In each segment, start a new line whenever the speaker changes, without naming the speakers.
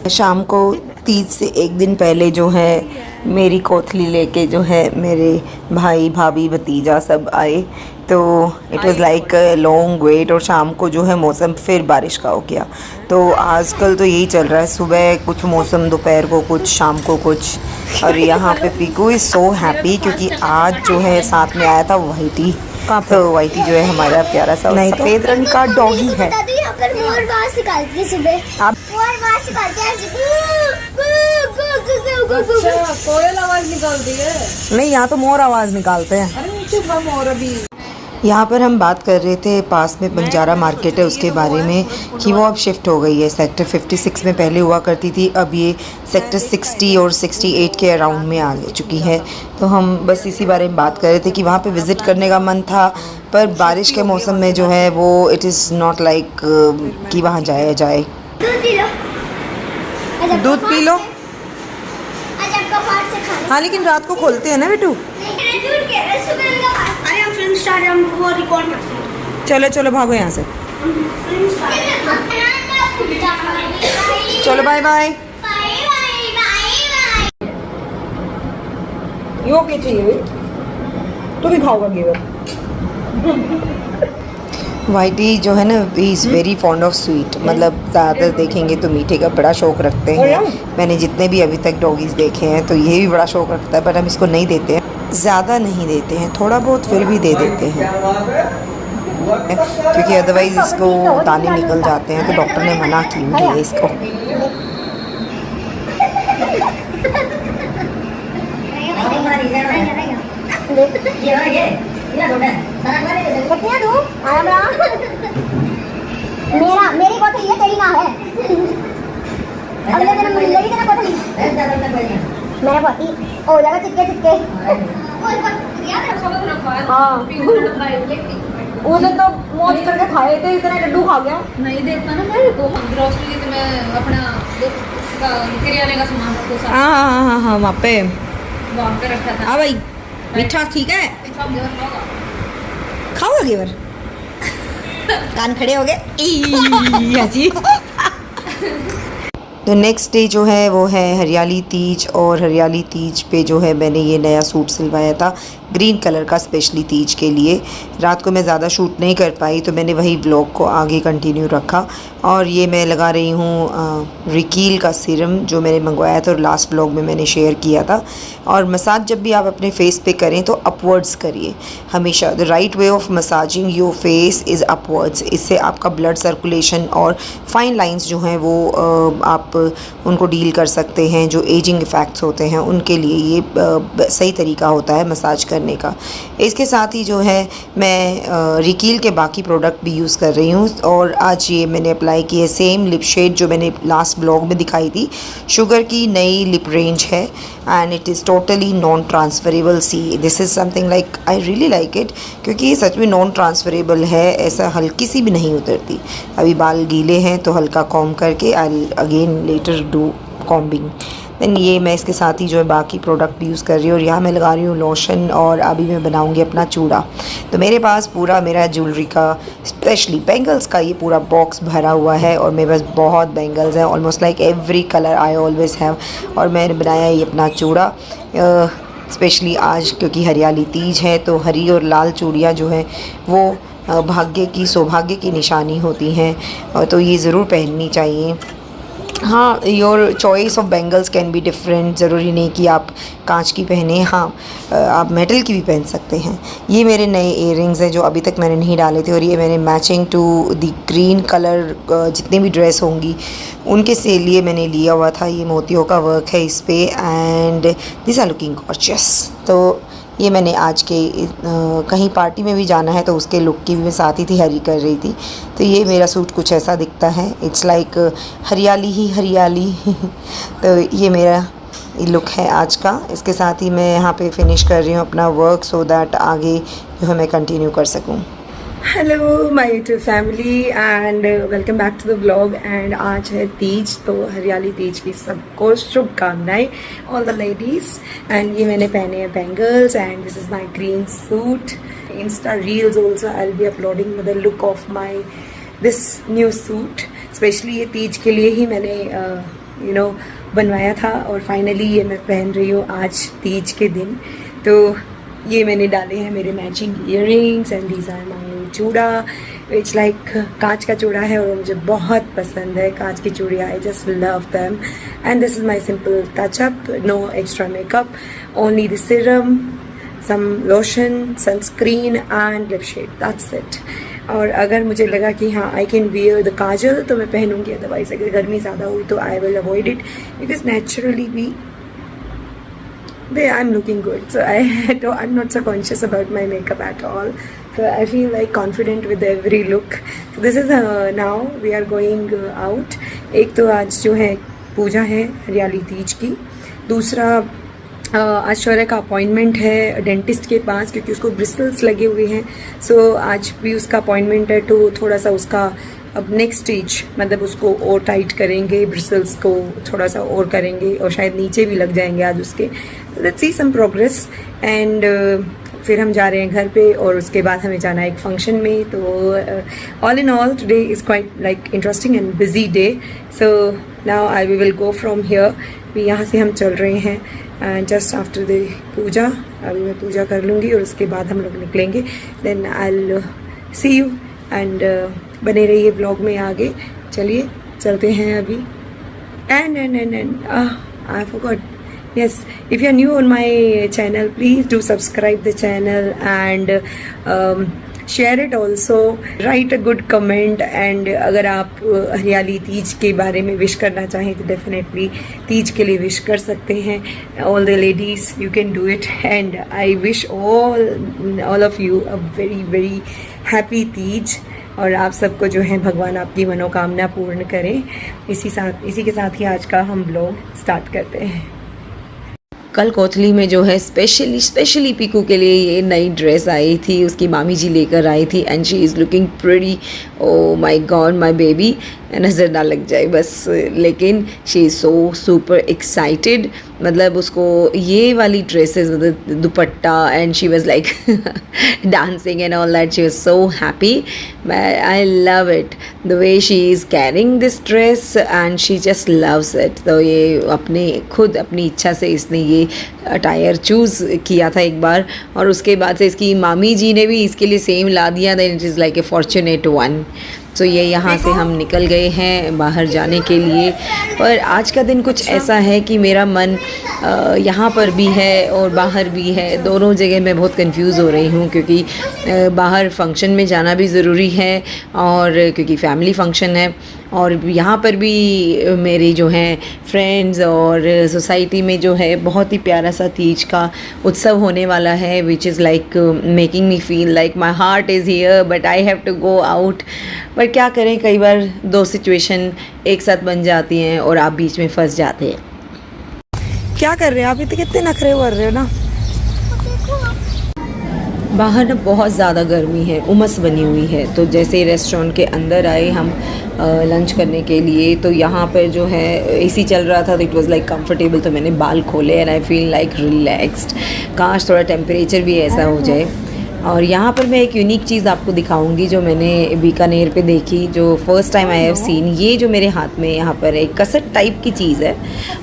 शाम को तीज से एक दिन पहले जो है मेरी कोथली लेके जो है मेरे भाई भाभी भतीजा सब आए, तो it was like long wait. और शाम को जो है मौसम फिर बारिश का हो गया। तो आजकल तो यही चल रहा है, सुबह कुछ मौसम, दोपहर को कुछ, शाम को कुछ। और यहाँ पे पीकू इज़ सो हैप्पी क्योंकि आज जो है साथ में आया था वाइटी। तो वाइटी जो है हमारा प्यारा सा सफ़ेद रंग का डॉगी है।
कोयल आवाज निकालती है।
नहीं, यहाँ तो मोर आवाज़ निकालते हैं।
अरे नीचे था मोर अभी।
यहाँ पर हम बात कर रहे थे पास में बंजारा मार्केट है उसके बारे में कि वो अब शिफ्ट हो गई है। सेक्टर 56 में पहले हुआ करती थी, अब ये सेक्टर 60 और 68 के अराउंड में आ चुकी है। तो हम बस इसी बारे में बात कर रहे थे कि वहाँ पे विज़िट करने का मन था, पर बारिश के मौसम में जो है वो इट इज़ नॉट लाइक कि वहाँ जाया जाए। दूध पी लो। हाँ, लेकिन रात को खोलते हैं ना बेटू।
अरे हम फिल्म स्टार हम वो रिकॉर्ड करते हैं।
चलो चलो भागो यहाँ से। चलो बाय बाय। यो क्या चाहिए? तू भी खाओगा घेवर? वाइटी जो है ना, he is very fond of sweet, मतलब ज़्यादातर देखेंगे तो मीठे का बड़ा शौक़ रखते हैं। मैंने जितने भी अभी तक डॉगीज़ देखे हैं तो ये भी बड़ा शौक़ रखता है, बट हम इसको नहीं देते हैं, ज़्यादा नहीं देते हैं, थोड़ा बहुत फिर भी दे देते हैं क्योंकि अदरवाइज़ इसको दाने निकल जाते हैं। तो डॉक्टर ने मना की हुई है इसको।
मेरी कोठरी है, तेरी ना है। अगले दिन मिलेगी तेरा कोठरी। मेरा पोती हो जाएगा चिपके चिपके। हाँ, उसे तो मौज करके खाए थे, इतने लड्डू खा गया।
नहीं देखता ना मेरे को ग्रोसरी के मैं अपना किराने का सामान को साथ
हाँ वहाँ पे
वहाँ पे रखा था।
हाँ भाई, मीठा ठीक है,
सब घेवर खाओगा।
खाओगा घेवर? कान खड़े हो गए। तो नेक्स्ट डे जो है वो है हरियाली तीज, और हरियाली तीज पे जो है मैंने ये नया सूट सिलवाया था ग्रीन कलर का, स्पेशली तीज के लिए। रात को मैं ज़्यादा शूट नहीं कर पाई तो मैंने वही ब्लॉग को आगे कंटिन्यू रखा। और ये मैं लगा रही हूँ रिकील का सीरम जो मैंने मंगवाया था और लास्ट ब्लॉग में मैंने शेयर किया था। और मसाज जब भी आप अपने फेस पे करें तो अपवर्ड्स करिए हमेशा। The right way of massaging your face is upwards. इससे आपका ब्लड सर्कुलेशन और फाइन लाइंस जो हैं वो आप उनको डील कर सकते हैं। जो एजिंग इफ़ेक्ट्स होते हैं उनके लिए ये सही तरीका होता है मसाज करने का। इसके साथ ही जो है मैं रिकील के बाकी प्रोडक्ट भी यूज़ कर रही हूँ। और आज ये मैंने अप्लाई की है सेम लिप शेड जो मैंने लास्ट ब्लॉग में दिखाई थी। शुगर की नई लिप रेंज है and it is totally non transferable. See this is something like I really like it क्योंकि ये सच में नॉन ट्रांसफरेबल है, ऐसा हल्की सी भी नहीं उतरती। अभी बाल गीले हैं तो हल्का कॉम्ब करके I again later do combing. Then ये मैं इसके साथ ही जो है बाकी प्रोडक्ट भी यूज़ कर रही हूँ। और यहाँ मैं लगा रही हूँ लोशन, और अभी मैं बनाऊँगी अपना चूड़ा। तो मेरे पास पूरा मेरा ज्वेलरी का, स्पेशली बैंगल्स का ये पूरा बॉक्स भरा हुआ है। और मेरे पास बहुत बैंगल्स हैं, almost like every colour I always have. और मैंने बनाया ये अपना चूड़ा स्पेशली आज क्योंकि हरियाली तीज है। तो हरी और लाल चूड़ियाँ जो हैं वो भाग्य की, सौभाग्य की निशानी होती हैं, तो ये ज़रूर पहननी चाहिए। हाँ, your choice of bangles can be different, ज़रूरी नहीं कि आप कांच की पहने। हाँ, आप मेटल की भी पहन सकते हैं। ये मेरे नए इयररिंग्स हैं जो अभी तक मैंने नहीं डाले थे, और ये मैंने matching to the green colour जितनी भी ड्रेस होंगी उनके से लिए मैंने लिया हुआ था। ये मोतियों का वर्क है इस पे and this are looking gorgeous. तो ये मैंने आज के कहीं पार्टी में भी जाना है तो उसके लुक की भी मैं साथ ही तैयारी कर रही थी। तो ये मेरा सूट कुछ ऐसा दिखता है, इट्स लाइक हरियाली ही हरियाली। तो ये मेरा लुक है आज का। इसके साथ ही मैं यहाँ पे फिनिश कर रही हूँ अपना वर्क सो दैट आगे जो है मैं कंटिन्यू कर सकूँ।
Hello my YouTube family and welcome back to the vlog. And आज है तीज, तो हरियाली तीज की सबको शुभकामनाएं, ऑल द लेडीज़। एंड ये मैंने पहने हैं bangles and this is my green suit. Insta reels also I will be uploading the look of my this new suit. Specially ये तीज के लिए ही मैंने बनवाया था और फाइनली ये मैं पहन रही हूँ आज तीज के दिन। तो ये मैंने डाले हैं मेरे matching earrings and these are my chooda. It's like कांच का चूड़ा है और मुझे बहुत पसंद है कांच की चूड़ियाँ। I just love them and this is my simple touchup, no extra makeup, only the serum, some lotion, sunscreen and lip shade, that's it. और अगर मुझे लगा कि हाँ I can wear the kajal तो मैं पहनूंगी, अदरवाइज अगर गर्मी ज़्यादा हुई तो I will avoid it because naturally भी I'm looking good, so I'm not so conscious about my makeup at all. So I feel like confident with every look. So this is now we are going out. एक तो आज जो है पूजा है हरियाली तीज की, दूसरा आज शौर्य का अपॉइंटमेंट है डेंटिस्ट के पास क्योंकि उसको ब्रिसल्स लगे हुए हैं। सो आज भी उसका अपॉइंटमेंट है तो थोड़ा सा उसका अब नेक्स्ट स्टेज मतलब उसको और टाइट करेंगे, ब्रिसल्स को थोड़ा सा और करेंगे और शायद नीचे भी लग जाएंगे आज उसके। Let's see some progress and फिर हम जा रहे हैं घर पे और उसके बाद हमें जाना है एक फंक्शन में। तो all in all today is quite like interesting and busy day. So now I will go from here. भी यहाँ से हम चल रहे हैं एंड जस्ट आफ्टर द पूजा। अभी मैं पूजा कर लूँगी और उसके बाद हम लोग निकलेंगे। Then I will see you and बने रहिए ब्लॉग में आगे। चलिए चलते हैं अभी। And I forgot, yes, if you are new on my channel, please do subscribe the channel and share it also, write a good comment and अगर आप हरियाली तीज के बारे में विश करना चाहें तो डेफिनेटली तीज के लिए विश कर सकते हैं। all the ladies you can do it and I wish all of you a very very happy Teej और आप सबको जो है भगवान आपकी मनोकामना पूर्ण करें। इसी के साथ ही आज का हम ब्लॉग स्टार्ट करते हैं।
कल कोथली में जो है स्पेशली पीकू के लिए ये नई ड्रेस आई थी, उसकी मामी जी लेकर आई थी and she is looking pretty. Oh my God my baby, नज़र ना लग जाए बस। लेकिन she is so super excited, मतलब उसको ये वाली ड्रेसेस मतलब दुपट्टा and she was like dancing and all that, she was so happy. I love it the way she is carrying this dress and she just loves it. तो ये खुद अपनी इच्छा से इसने ये अटायर चूज़ किया था एक बार और उसके बाद से इसकी मामी जी ने भी इसके लिए सेम ला दिया। Then it is like a fortunate one. तो ये यहाँ से हम निकल गए हैं बाहर जाने के लिए। पर आज का दिन कुछ ऐसा है कि मेरा मन यहाँ पर भी है और बाहर भी है, दोनों जगह मैं बहुत कंफ्यूज हो रही हूँ क्योंकि बाहर फंक्शन में जाना भी ज़रूरी है और क्योंकि फैमिली फंक्शन है और यहाँ पर भी मेरी जो हैं फ्रेंड्स और सोसाइटी में जो है बहुत ही प्यारा सा तीज का उत्सव होने वाला है which is like making me feel like my heart is here but I have to go out. पर क्या करें, कई बार दो सिचुएशन एक साथ बन जाती हैं और आप बीच में फंस जाते हैं।
क्या कर रहे हैं आप? इतने कितने नखरे कर रहे हो ना।
बाहर ना बहुत ज़्यादा गर्मी है, उमस बनी हुई है। तो जैसे रेस्टोरेंट के अंदर आए हम लंच करने के लिए तो यहाँ पर जो है एसी चल रहा था तो इट वाज लाइक कंफर्टेबल। तो मैंने बाल खोले and I feel like relaxed. काश थोड़ा टेम्परेचर भी ऐसा हो जाए। और यहाँ पर मैं एक यूनिक चीज़ आपको दिखाऊंगी जो मैंने बीकानेर पे देखी, जो first time I have seen. ये जो मेरे हाथ में यहाँ पर एक कसट टाइप की चीज़ है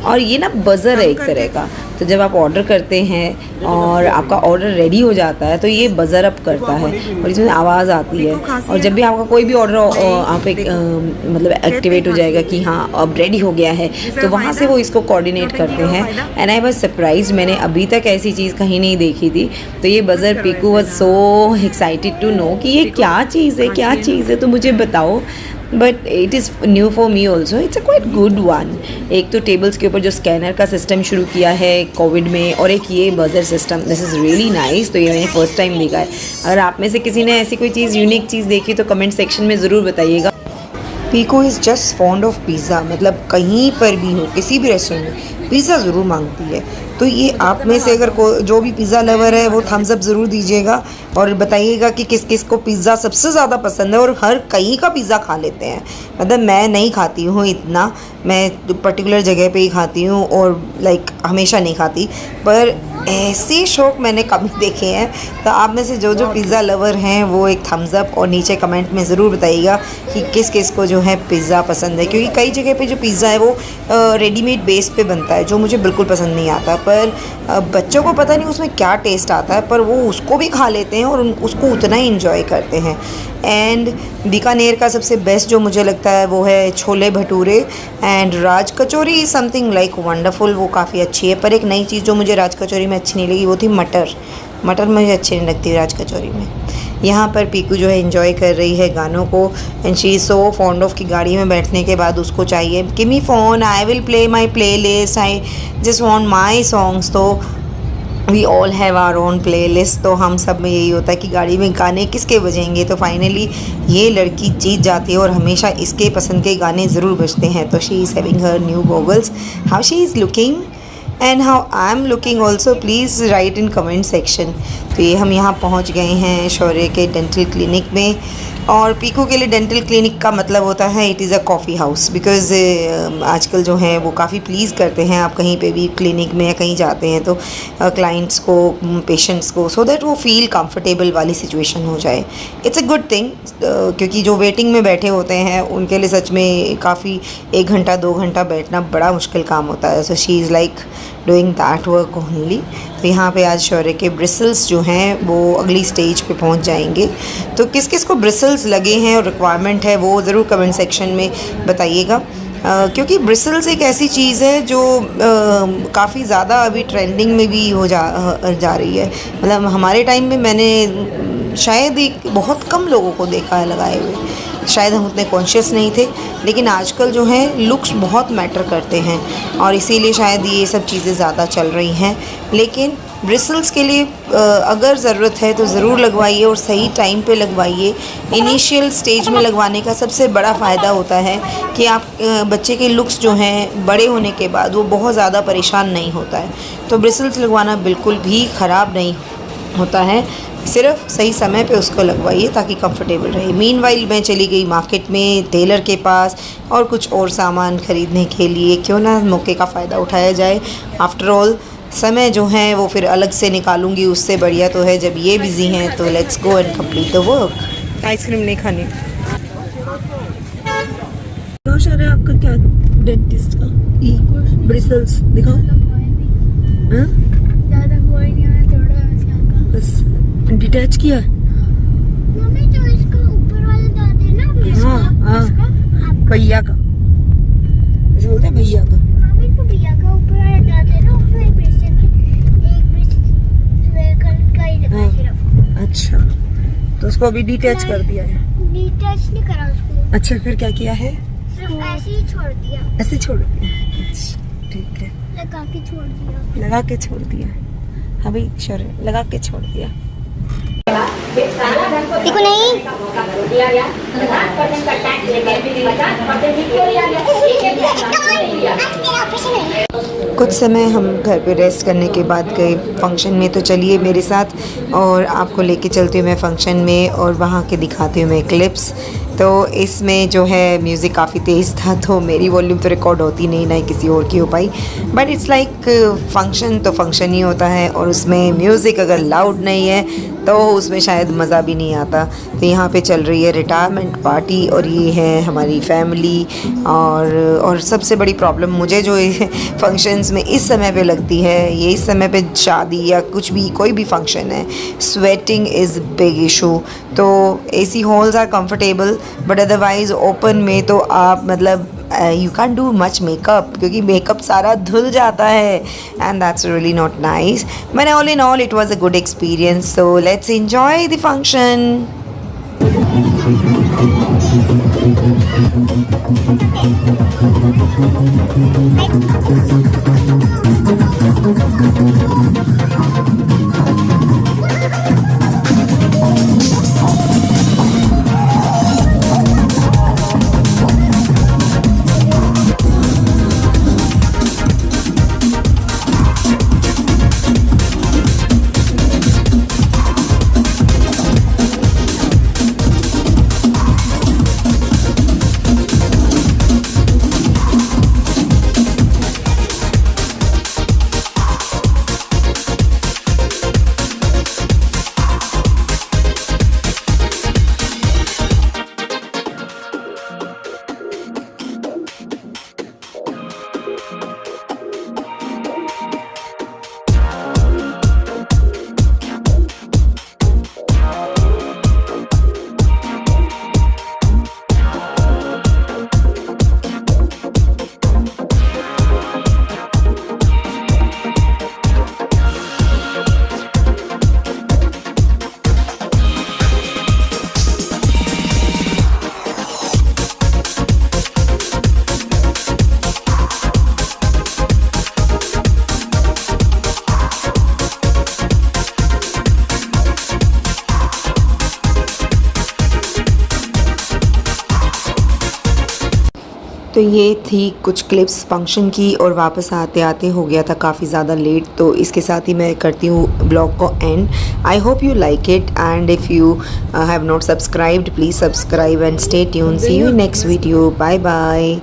और ये ना बज़र है एक तरह का। तो जब आप ऑर्डर करते हैं और आपका ऑर्डर रेडी हो जाता है तो ये बज़र अप करता है और इसमें आवाज़ आती है। और जब भी आपका कोई भी ऑर्डर आप एक मतलब एक्टिवेट हो जाएगा कि हाँ अब रेडी हो गया है तो वहाँ से वो इसको कोऑर्डिनेट करते हैं। एंड आई वाज सरप्राइज, मैंने अभी तक ऐसी चीज़ कहीं नहीं देखी थी। तो ये बज़र Piku was so excited to know कि ये क्या चीज़ है तो मुझे बताओ। But it is new for me also, it's a quite good one. एक तो टेबल्स के ऊपर जो स्कैनर का सिस्टम शुरू किया है कोविड में और एक ये buzzer system, this is really nice. तो ये मैंने फर्स्ट टाइम देखा है। अगर आप में से किसी ने ऐसी कोई चीज़ यूनिक चीज़ देखी तो कमेंट सेक्शन में ज़रूर बताइएगा। Piku is just fond of pizza, मतलब कहीं पर भी हो किसी भी रेस्टोरेंट में पिज़्ज़ा ज़रूर मांगती है। तो ये आप में से अगर जो भी पिज़्ज़ा लवर है वो थम्स अप ज़रूर दीजिएगा और बताइएगा कि किस किस को पिज़्ज़ा सबसे ज़्यादा पसंद है। और हर कहीं का पिज़्ज़ा खा लेते हैं, मतलब मैं नहीं खाती हूँ इतना, मैं पर्टिकुलर जगह पे ही खाती हूँ और लाइक हमेशा नहीं खाती। पर ऐसे शौक मैंने कभी देखे हैं। तो आप में से जो जो पिज़्ज़ा लवर हैं वो एक थम्स अप और नीचे कमेंट में ज़रूर बताइएगा कि किस किस को जो है पिज़्ज़ा पसंद है, क्योंकि कई जगह पे जो पिज़्ज़ा है वो रेडीमेड बेस पे बनता है, जो मुझे बिल्कुल पसंद नहीं आता। पर बच्चों को पता नहीं उसमें क्या टेस्ट आता है, पर वो उसको भी खा लेते हैं और उसको उतना ही इंजॉय करते हैं। एंड बीकानेर का सबसे बेस्ट जो मुझे लगता है वो है chole bhature and Raj kachori, something like wonderful, वो काफ़ी अच्छी है। पर एक नई चीज़ जो मुझे राज कचौरी में अच्छी नहीं लगी वो थी मटर मुझे अच्छी नहीं लगती राज कचौरी में। यहाँ पर पीकू जो है एंजॉय कर रही है गानों को and she is so fond of कि गाड़ी में बैठने के बाद उसको चाहिए give me phone, I will play my playlist, I just want my songs. तो we all have our own playlist. तो हम सब में यही होता है कि गाड़ी में गाने किसके बजेंगे। तो फाइनली ये लड़की जीत जाती है और हमेशा इसके पसंद के गाने ज़रूर बजते हैं। तो she is having her new goggles, how she is looking and how I am looking also, please write in comment section. तो ये हम यहाँ पहुँच गए हैं शौर्य के डेंटल क्लिनिक में। और पीकू के लिए डेंटल क्लिनिक का मतलब होता है it is a coffee house, because आजकल जो है वो काफ़ी प्लीज़ करते हैं आप कहीं पे भी क्लिनिक में या कहीं जाते हैं तो क्लाइंट्स को, पेशेंट्स को, सो दैट वो फील कंफर्टेबल वाली सिचुएशन हो जाए। इट्स अ गुड थिंग, क्योंकि जो वेटिंग में बैठे होते हैं उनके लिए सच में काफ़ी 1 घंटा 2 घंटा बैठना बड़ा मुश्किल काम होता है। So she is like doing that work only. तो यहाँ पे आज शौर्य के ब्रिसल्स जो हैं वो अगली स्टेज पे पहुँच जाएंगे। तो किस किस को ब्रिसल्स लगे हैं और रिक्वायरमेंट है वो ज़रूर कमेंट सेक्शन में बताइएगा, क्योंकि ब्रिसल्स एक ऐसी चीज़ है जो काफ़ी ज़्यादा अभी ट्रेंडिंग में भी हो जा रही है। मतलब हमारे टाइम में मैंने शायद एक बहुत कम लोगों को देखा है लगाए हुए, शायद हम उतने कॉन्शियस नहीं थे, लेकिन आजकल जो है लुक्स बहुत मैटर करते हैं और इसीलिए शायद ये सब चीज़ें ज़्यादा चल रही हैं। लेकिन ब्रिसल्स के लिए अगर ज़रूरत है तो ज़रूर लगवाइए और सही टाइम पे लगवाइए। इनिशियल स्टेज में लगवाने का सबसे बड़ा फ़ायदा होता है कि आप बच्चे के लुक्स जो हैं बड़े होने के बाद वो बहुत ज़्यादा परेशान नहीं होता है। तो ब्रिसल्स लगवाना बिल्कुल भी ख़राब नहीं होता है, सिर्फ सही समय पे उसको लगवाइए ताकि कंफर्टेबल रहे। मीनवाइल मैं चली गई मार्केट में टेलर के पास और कुछ और सामान ख़रीदने के लिए, क्यों ना मौके का फ़ायदा उठाया जाए। आफ्टर ऑल समय जो है वो फिर अलग से निकालूंगी, उससे बढ़िया तो है जब ये बिज़ी हैं तो let's go and complete the work. Ice cream नहीं खानी। है आपका क्या डेंटिस्ट का ब्रिसल्स दिखाओ। हाँ
ज़्यादा कोई नहीं है, थोड़ा
बस डिटैच किया।
मम्मी जो इसका ऊपर वाले दांत है ना,
हाँ भैया का, ऐसे बोलते हैं भैया का।
मम्मी को भैया का ऊपर वाला दांत है ना, उसमें एक ब्रिस का ही लगा सिर्फ।
अच्छा, तो उसको अभी डिटैच कर दिया है।
डिटैच नहीं करा उसको।
अच्छा, फिर क्या किया है?
सिर्फ ऐसे ही छोड़ दिया।
ऐसे छोड़ दिया। अच्छा, ठीक है,
लगा के छोड़ दिया।
लगा के छोड़ दिया। हाँ भाई शौर्य, लगा के छोड़ दिया।
देखो नहीं
कुछ समय हम घर पे रेस्ट करने के बाद गए फंक्शन में। तो चलिए मेरे साथ और आपको लेके चलती हूँ मैं फंक्शन में और वहाँ के दिखाती हूँ मैं क्लिप्स। तो इसमें जो है म्यूज़िक काफ़ी तेज़ था तो मेरी वॉल्यूम तो रिकॉर्ड होती नहीं, ना ही किसी और की हो पाई। बट इट्स लाइक फंक्शन तो फंक्शन ही होता है और उसमें म्यूज़िक अगर लाउड नहीं है तो उसमें शायद मज़ा भी नहीं आता। तो यहाँ पे चल रही है रिटायरमेंट पार्टी और ये है हमारी फैमिली। और सबसे बड़ी प्रॉब्लम मुझे जो फंक्शंस में इस समय पे लगती है, ये इस समय पे शादी या कुछ भी कोई भी फंक्शन है, स्वेटिंग इज़ बिग इशू। तो AC halls are comfortable but otherwise open में तो आप मतलब you can do much makeup, क्योंकि मेकअप सारा धुल जाता है and that's really not nice. But all in all it was a good experience. So let's enjoy the function. तो ये थी कुछ क्लिप्स फंक्शन की और वापस आते आते हो गया था काफ़ी ज़्यादा लेट, तो इसके साथ ही मैं करती हूँ ब्लॉग को end. I hope you like it and if you have not subscribed please subscribe and stay tune. See you next video. Bye bye.